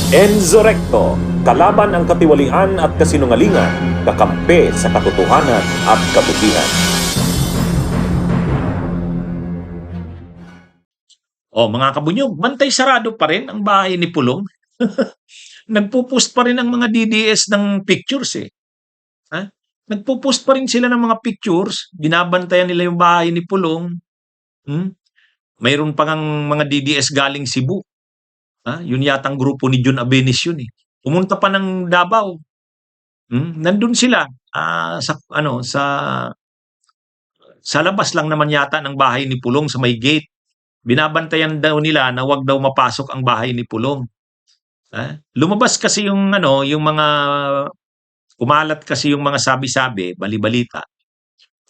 Enzo Recto, kalaban ang katiwalian at kasinungalingan, kakampi sa katotohanan at kabutihan. Mga kabunyog, bantay sarado pa rin ang bahay ni Pulong. Nagpo-post pa rin ang mga DDS ng pictures eh. Ha? Nagpo-post pa rin sila ng mga pictures, binabantayan nila yung bahay ni Pulong. Mayroon pa ngang mga DDS galing Cebu. Yun yatang grupo ni Jun Abenis yun eh. Pumunta pa ng Davao. Nandun sila sa labas lang naman yata ng bahay ni Pulong sa may gate. Binabantayan daw nila na wag daw mapasok ang bahay ni Pulong. Lumabas kasi yung mga kumalat kasi yung mga sabi-sabi, bali-balita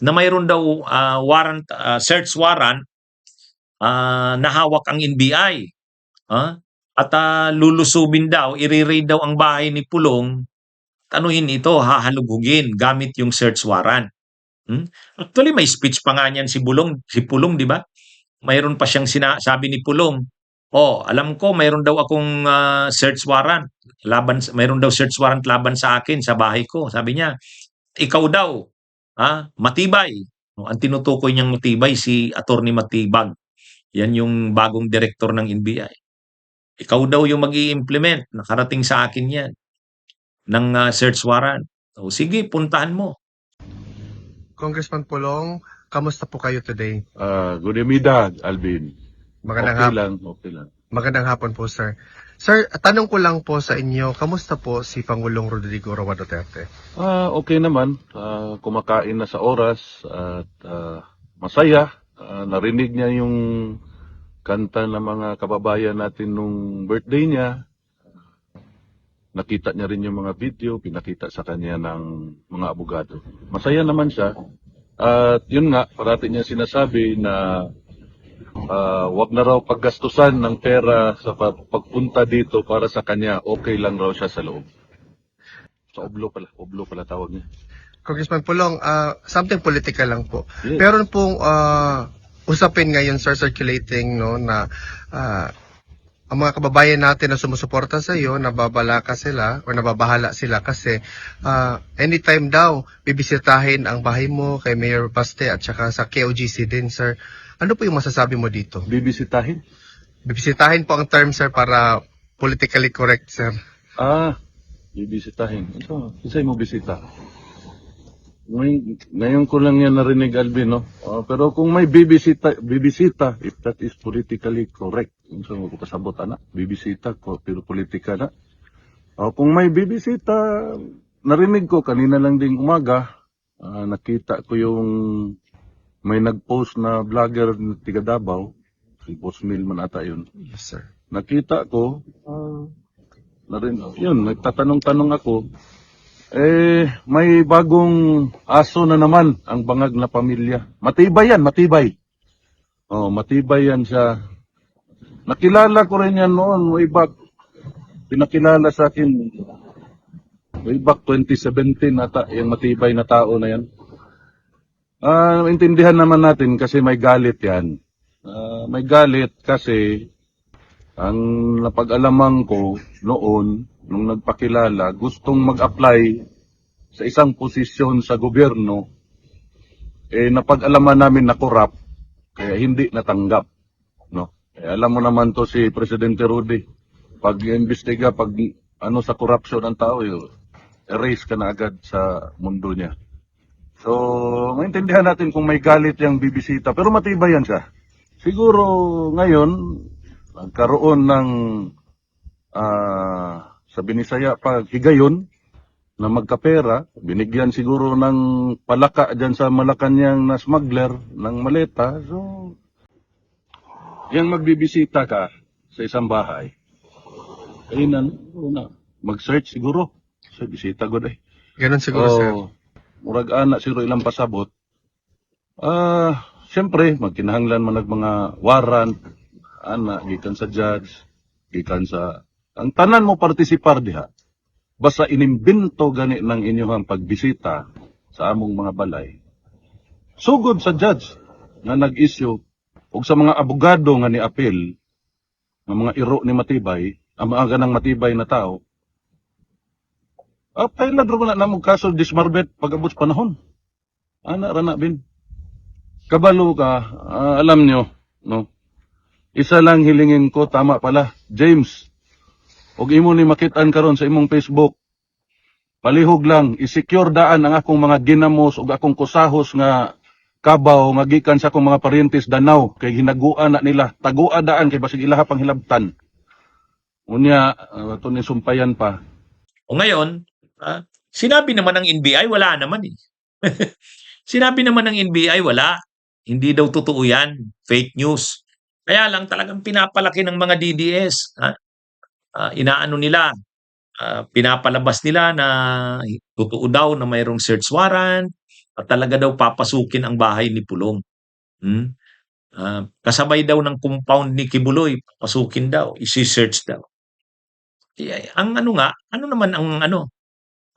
na mayroon daw search warrant na hawak ang NBI. At lulusubin daw, i-raid daw ang bahay ni Pulong, anuhin ito, hahalugugin gamit yung search warrant. Actually, may speech pa nga niyan si Pulong, di ba? Mayroon pa siyang sinasabi ni Pulong, alam ko, mayroon daw akong search warrant. Mayroon daw search warrant laban sa akin, sa bahay ko. Sabi niya, ikaw daw, matibay. Ang tinutukoy niyang matibay, si Attorney Matibag. Yan yung bagong director ng NBI. Ikaw daw yung mag-i-implement, nakarating sa akin yan, ng search warrant. Sige, puntahan mo. Congressman Pulong, kamusta po kayo today? Good evening, Alvin. Okay lang. Magandang hapon po, sir. Sir, tanong ko lang po sa inyo, kamusta po si Pangulong Rodrigo Roa Duterte? Okay naman. Kumakain na sa oras at masaya. Narinig niya yung kanta ng mga kababayan natin nung birthday niya. Nakita niya rin yung mga video, pinakita sa kanya ng mga abogado. Masaya naman siya. At yun nga, parati niya sinasabi na wag na raw paggastusan ng pera sa pagpunta dito para sa kanya, okay lang raw siya sa loob. Sa oblo pala tawag niya. Congressman Pulong, something political lang po. Yes. Meron pong usapin ngayon, sir, circulating, no, na ang mga kababayan natin na sumusuporta sa iyo, nababalaka sila o nababahala sila kasi anytime daw bibisitahin ang bahay mo kay Mayor Baste at saka sa KOGC din, sir. Ano po yung masasabi mo dito? Bibisitahin? Bibisitahin po ang term, sir, para politically correct, sir. Bibisitahin. Isa'y mo bisita. Ngayon ko lang yan narinig, Alvin, no? Pero kung may bibisita, if that is politically correct, so kasabot na, bibisita, pero politika na. Kung may bibisita, narinig ko kanina lang ding umaga, nakita ko yung may nag-post na vlogger na tiga Davao, si Boss Mil man ata yun. Yes, sir. Nakita ko, yun, nagtatanong-tanong ako, may bagong aso na naman ang bangag na pamilya. Matibay yan, matibay. Matibay yan siya. Nakilala ko rin yan noon, way back. Pinakilala sa akin, way back 2017 ata, yung matibay na tao na yan. Intindihan naman natin kasi may galit yan. May galit kasi ang napag-alamang ko noon, nung nagpakilala, gustong mag-apply sa isang posisyon sa gobyerno, napag-alaman namin na corrupt, kaya hindi natanggap. No? Alam mo naman to si Presidente Rudy, pag imbestiga, pag sa corruption ng tao, erase ka na agad sa mundo niya. So, maintindihan natin kung may galit yung bibisita, pero matibay yan siya. Siguro ngayon, nagkaroon ng sa Binisaya pa higayon na magkapera, binigyan siguro ng palaka dyan sa Malacanang na smuggler ng maleta. So, yan magbibisita ka sa isang bahay. Mag-search siguro. So, bisita ko eh. Ganun siguro, sir. Murag anak siguro ilang pasabot. Siyempre, magkinahanglan man mga warrant, gikan sa judge, gikan sa ang tanan mo partisipar diha. Basta inimbento gani ng inyong pagbisita sa among mga balay. Sugod sa judge nga nag-issue ug sa mga abogado nga ni appeal ng mga iro ni Matibay, ang mga ganang matibay na tao, pailan ro na namong kaso dismarbet pag-abot sa panahon. Ana ra na bin. Kabalo ka, alam nyo, no? Isa lang hilingin ko, tama pala, James. Og imo ni makitaan karon sa imong Facebook. Palihog lang, isecure daan ang akong mga ginamos ug akong kusahos nga kabaw nga gikan sa akong mga paryentes Danau kay hinaguan na nila. Tagua daan kay basig ilaha pang hilabtan. Unya, ito ni sumpayan pa. O ngayon, sinabi naman ng NBI, wala naman eh. Sinabi naman ng NBI, wala. Hindi daw totoo yan. Fake news. Kaya lang talagang pinapalaki ng mga DDS. Inaano nila, pinapalabas nila na totoo daw na mayroong search warrant at talaga daw papasukin ang bahay ni Pulong. Kasabay daw ng compound ni Kibuloy, papasukin daw, isi-search daw. Ang ano naman ang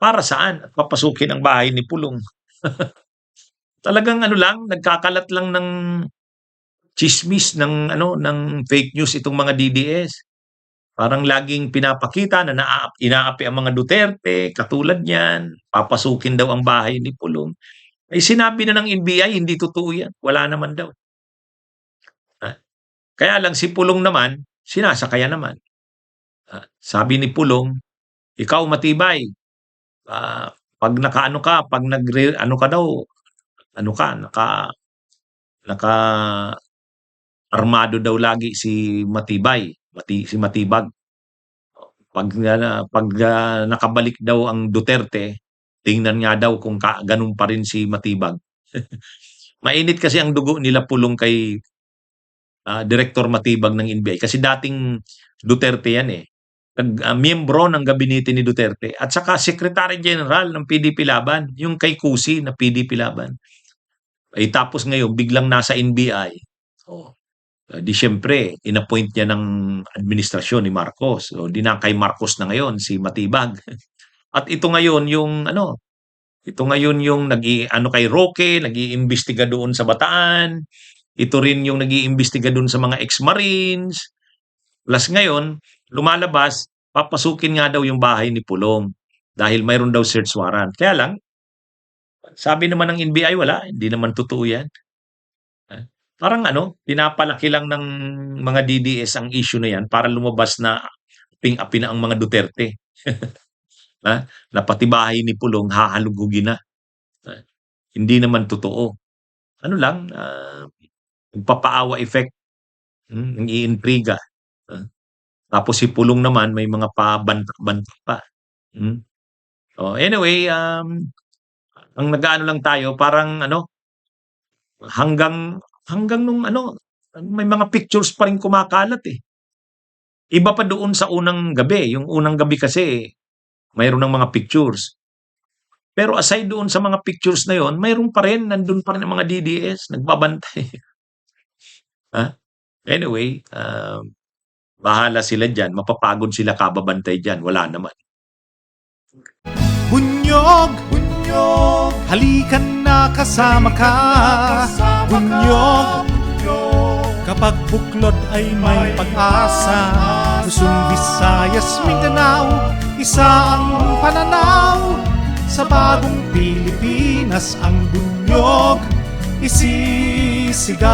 para saan at papasukin ang bahay ni Pulong? Talagang lang, nagkakalat lang ng chismis ng fake news itong mga DDS. Parang laging pinapakita na inaapi ang mga Duterte, katulad niyan, papasukin daw ang bahay ni Pulong. Ay sinabi na ng NBI, hindi totoo yan. Wala naman daw. Kaya lang si Pulong naman, sinasakaya naman. Sabi ni Pulong, ikaw matibay. Pag naka pag naka armado daw lagi si Matibay, si Matibag. Pag nakabalik daw ang Duterte, tingnan nga daw kung ganun pa rin si Matibag. Mainit kasi ang dugo nila Pulong kay Director Matibag ng NBI kasi dating Duterte yan eh. Miyembro ng gabinete ni Duterte at saka Secretary General ng PDP Laban, yung kay Cusi na PDP Laban. Ay tapos ngayon biglang nasa NBI. So, di syempre, inappoint niya ng administrasyon ni Marcos. So, di na kay Marcos na ngayon si Matibag. At ito ngayon yung kay Roque, nag-iimbestiga doon sa Bataan. Ito rin yung nag-iimbestiga doon sa mga ex-Marines. Plus ngayon, lumalabas, papasukin nga daw yung bahay ni Pulong dahil mayroon daw search warrant. Kaya lang, sabi naman ng NBI, wala. Hindi naman totoo yan. Parang pinapalaki lang ng mga DDS ang issue na yan para lumabas na aping-api na ang mga Duterte. Na pati bahay ni Pulong hahalugugin na. Hindi naman totoo. Magpapaawa effect. Ang iintriga. Tapos si Pulong naman may mga pabantak-bantak pa. So anyway, ang nag-aano lang tayo parang hanggang nung may mga pictures pa rin kumakalat eh. Iba pa doon sa unang gabi. Yung unang gabi kasi mayroon ng mga pictures. Pero aside doon sa mga pictures na yon, mayroon pa rin, nandun pa rin ang mga DDS, nagbabantay. Anyway, bahala sila dyan. Mapapagod sila kababantay dyan. Wala naman. Bunyog, bunyog, halikan na kasama ka. Bunyog, kapag buklod ay may pag-asa. Luzon, Visayas, Mindanao, isa ang pananaw. Sa bagong Pilipinas ang bunyog isisigaw.